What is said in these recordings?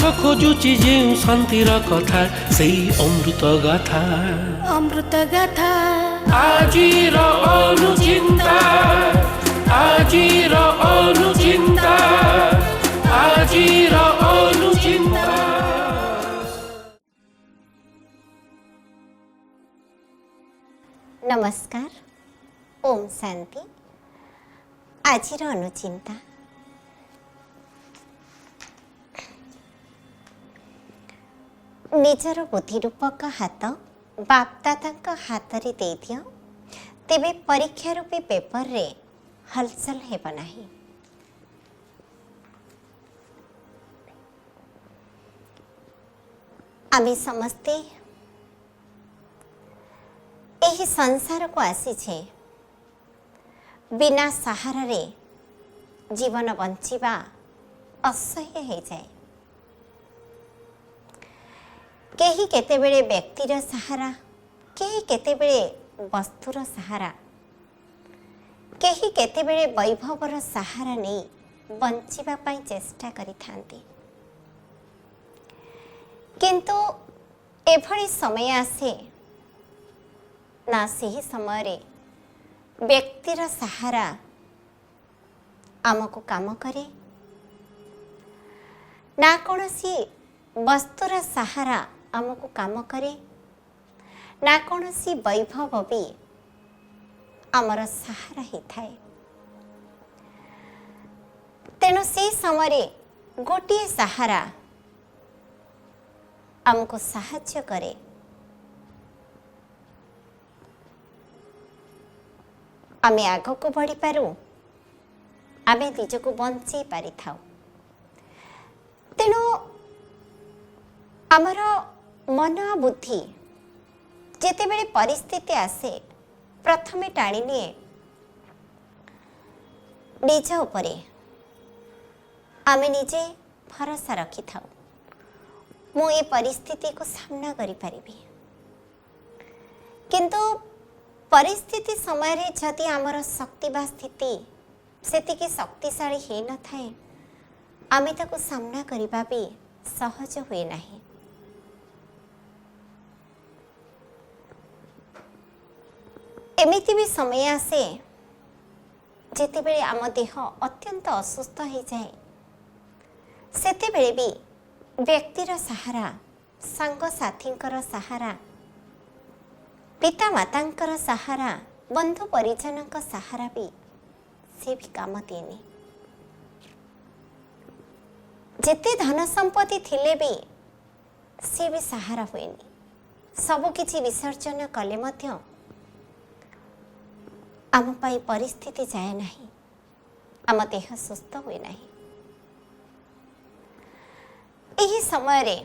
खोजुची जेउ शांतिर कथा सेई अमृत गाथा अमृत गाथा आजिर अनुचिंता आजिर अनुचिंता आजिर अनुचिंता। नमस्कार, ओम शांति। आजिर अनुचिंता निजर बुद्धिरूपक हाथ बापदादा हाथ रे दे दियो, तेबे परीक्षा रूपी पेपर रे हलचल हेब नाही। आमे समस्ते एही संसार को आसीछे बिना सहारा रे जीवन बंचिबा असह्य हो जाए। केही केतेबेले व्यक्तिर सहारा, केही केतेबेले वस्तुर सहारा, केही केतेबेले वैभवर सहारा नहीं बंचिबा पाई चेष्टा करिथांती। किंतु एभली समय आसे ना सही समय रे व्यक्तिर सहारा आमको काम करे, ना कौनसी वस्तुर सहारा आमको काम करे, ना कौनसी वैभव भी आमर सहारा ही थाए। तेणु से समय गोटे सहारा आमको साहाय्य करे। आमे आग को बढ़ी पारू, आमे निज को बंचे पारि थाउ। तेणु आमर मन बुद्धि जेतेबेले परिस्थिति आसे प्रथमे टाणी निए निज उपरे। आमे निजे भरोसा रखी थाउ, मु ए परिस्थिति को सामना करि परिबी। किंतु परिस्थिति समय रे जदि आमर शक्ति बा स्थिति सेतिकी शक्तिशाली हे न थाए, आमे ताको सामना करिबा भी सहज हुए नाही। एमिति भी समय आसे जेतेबेले आम देह अत्यंत असुस्थ हो जाए, सेतेबेले भी व्यक्तिर सहारा, सांग साथींकर सहारा, पिता मातांकर सहारा, बंधु परिजनक सहारा भी से भी काम दिएनी। जेते धन संपत्ति थिले भी से भी सहारा हुएनी। सबु किछि विसर्जन कले मध्य आम पाई परिस्थिति जाए नहीं, आम देह सुस्थ हुए नहीं। यही समय रे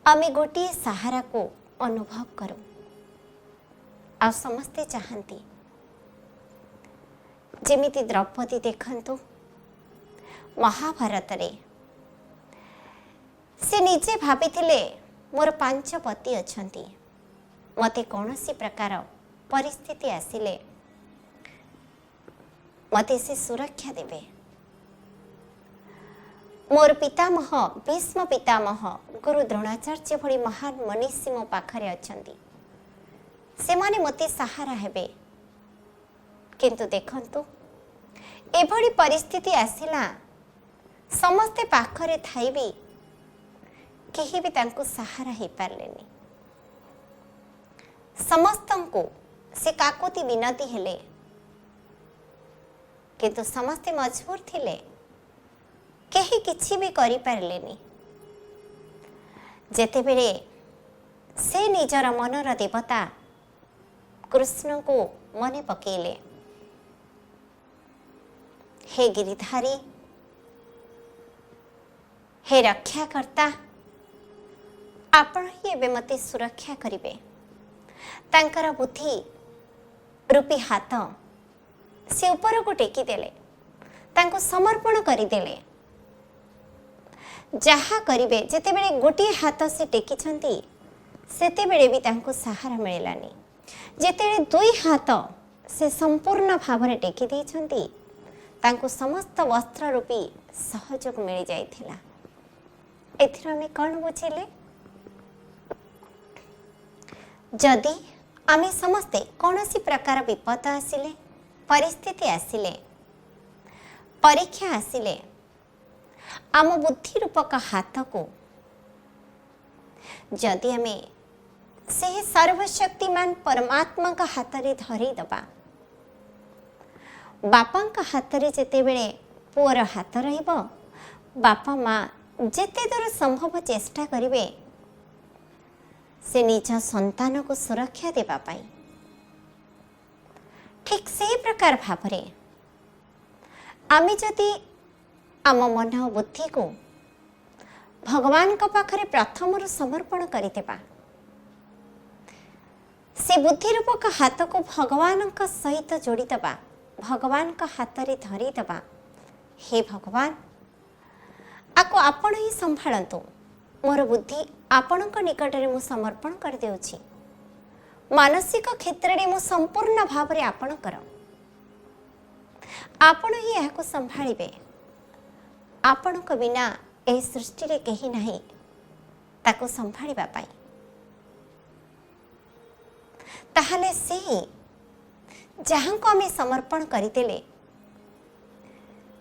आमे गोटे सहारा को अनुभव करूं। आ समस्ते चाहती जेमिति द्रौपदी देखंतु महाभारत रे से निजे भाबिथिले मोर 5 पति अछंती, मते कौनसी प्रकार परिस्थिति आसिले मते से सुरक्षा देवे। मोर पितामह भीष्म पितामह गुरु द्रोणाचार्य भली महान मनीषी मो पाखरे अछंती, से माने मते सहारा हेबे। किंतु देखंतु एभली परिस्थिति आसिला, समस्ते पाखरे थाई भी केही भी तांको सहारा हे पारलेनी। समस्तंको से काकोती विनती हेले, किंतु समस्ते मजबूर थिले, केही किछि भी करि पारलेनी। जेतेबेले से निजर मनर देवता कृष्ण को मने पकेले, हे गिरिधारी, हे रक्षाकर्ता, आपण ही एबे मते सुरक्षा करिवे। तांकर बुद्धि रूपी हाथ से ऊपर को टेकी देले, तांको समर्पण करिदेले। जहा करिवे जेतेबेले गोटे हाथ से टेकिछंती, सेतेबेले भी तांको सहारा मिलानी। जेतेबेले 2 हाथ से संपूर्ण भाव में टेकी देइछंती, तांको समस्त वस्त्र रूपी सहयोग मिल जाइथिला। एथिरो आमे कौन बुझिले जदि आमे समस्ते कौनसी प्रकार विपद आसिले परिस्थिति आसिले परीक्षा आसिले आम बुद्धि रूपक हाथ को जदि आमे से सर्वशक्तिमान परमात्मा का हाथ रे धरी दबा बापा का हाथ रे जेते बेले पुअर हाथ रहिबो बापा माँ जेते दूर संभव चेष्टा करिवे से निज संतान को सुरक्षा देबा पाई ठीक से प्रकार भावरे आमे जदि आम मन बुद्धि को भगवान का पाखरे प्रथम समर्पण करिदेबा से बुद्धि रूपक हाथ को भगवान का सहित जोड़ीदबा भगवान का हाथ रे धरीदबा हे भगवान आको आपण ही संभाळंतु मोर बुद्धि आपण निकट में मु समर्पण कर देउछि मानसिक क्षेत्र में मु संपूर्ण भाव रे आपण कर आपण ही याको संभाळिबे आपण को बिना ए सृष्टि रे केही नाही ताको संभाळिबा पाई ताहले से जहाँ को आमे समर्पण करदेले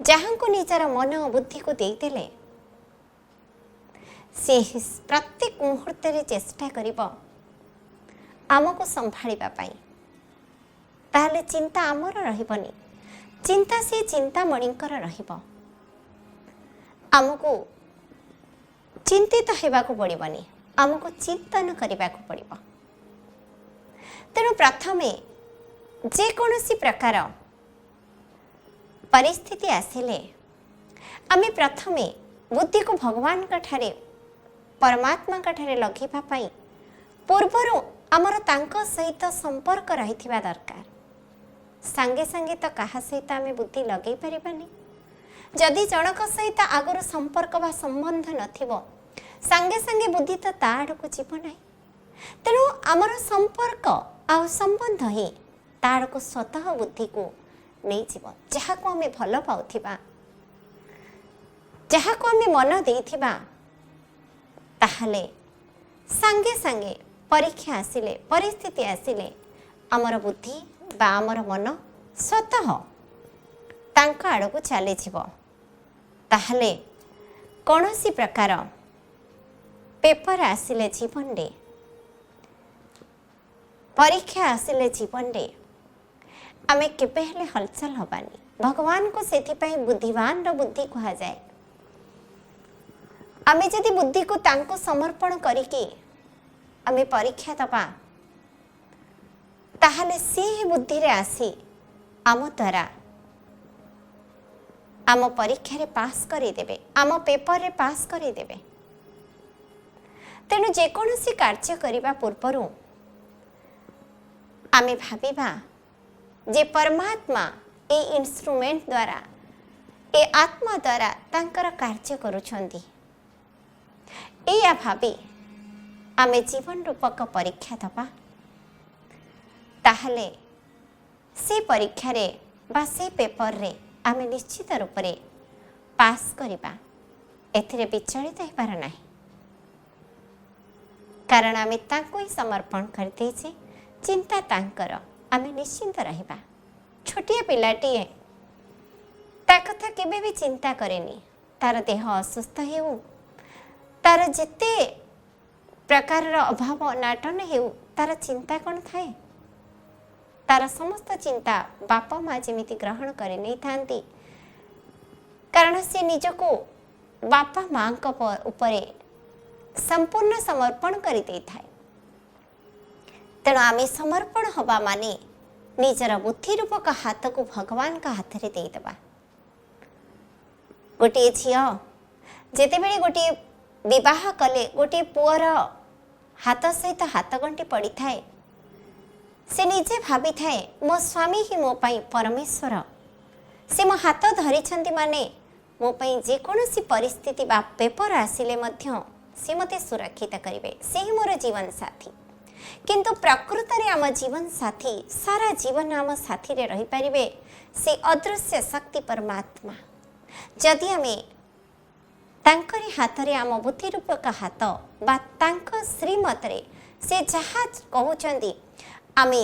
जहाँ को निजर मन और बुद्धि को देदेले से प्रत्येक मुहूर्त रे चेष्टा करिबो आमको संभाळिबा पाई ताहले चिंता आमर रहिबनी चिंता से चिंता मणिकर रहिबो आमको चिंतित हेबाको पड़िबनी आमको चिंतन करबाको पड़िबो तेणु प्रथमे जे कौनसी प्रकार परिस्थिति आसिले आमे प्रथमे बुद्धि को भगवान का ठारे परमात्मा का ठारे लगेबा पाई पूर्वर आमर तांको सहित संपर्क रहिथिबा दरकार सांगे सांगे तो कहा सहित आमे बुद्धि लगे परिबानी जदि जनक सहित आगर संपर्क बा संबंध नथिबो सांगे सांगे बुद्धि तो ता आड़को जीव नाही तेणु आमर संपर्क आ संबंध ही ताड़ को स्वतः बुद्धि को नहीं जीव जहाँ को आमे भल पाउथिबा जहाँ को आमे मन देथिबा ताहले सांगे सांगे परीक्षा आसिले परिस्थिति आसिले आमर बुद्धि बा आमर मन स्वतः तांका आड़ को चली जीव ताहले कौनसी प्रकार पेपर आसिले जीवन रे परीक्षा आसिले जीवन रे आमे केबे हेले हलचल हबानी भगवान को सेथिपाई बुद्धिवान रो बुद्धि कहा जाए आमे जदि बुद्धि को तांको समर्पण करिके आमे परीक्षा दबा ताहले से बुद्धि रे आसी आम द्वारा आम परीक्षा रे पास करी देबे आम पेपर रे पास करी देबे तेणु जेकोसी कार्य करिबा पूर्वरु आमे भाबिबा जे परमात्मा ए इंस्ट्रूमेंट द्वारा ए आत्मा द्वारा तांकर कार्य करुछंती एया भाबी आमे जीवन रूपक परीक्षा दबा ताहले से परीक्षा रे बा से पेपर रे आमे निश्चित रूप रे पास करिबा एथिरे विचलित हेबार नाही कारण आमे तांको ही समर्पण करते छे चिंता तांकर आमे निश्चिंत रहिबा छोटिया पिलाटीए ता कथा केबे भी चिंता करेनी तार देह असुस्थ हेउ तार जेते प्रकार अभाव नाटन हेउ तार चिंता कौन थाए तार समस्त चिंता बापा माँ जेमिति ग्रहण करे नहीं थांती कारण से निजको बापा माँ उपरे संपूर्ण समर्पण करी दे थाए तेणु आमे समर्पण हवा माने निजर बुद्धि रूपक हाथ को भगवान का हाथ रे देदबा गोटे झियो जेते बेले गोटे विवाह कले गोटे पुअर हाथ सहित हाथ गंटी पड़ी थाए से निजे भाभी थाए मो स्वामी ही मो पाई परमेश्वर से मो हाथ धरिछंती माने मो पाई जे कोनोसी परिस्थिति बा पेपर आसिले मध्य से मते सुरक्षित करिवे से ही मोर जीवन साथी किंतु प्रकृत रे आम जीवन साथी सारा जीवन आम साथी रे रही परिवे से अदृश्य शक्ति परमात्मा जदि आमे तांकरी हाथ रे आम बुद्धि रूपक हाथ बा तांक श्रीमत रे से जहा कहउचंदी आमे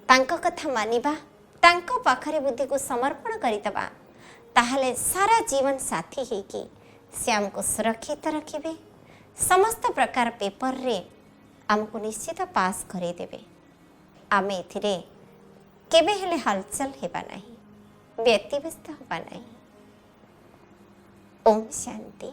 तांक कथा मानिबा तांक पाखरे बुद्धि को समर्पण करितबा ताहले सारा जीवन साथी हेकी से आमको सुरक्षित रखिबे समस्त प्रकार पेपर रे आमको निश्चित पास करे देबे आमे एथिरे केबे हेले हलचल हेबा नाही व्यतिव्यस्त होबा नाही ओम शांति।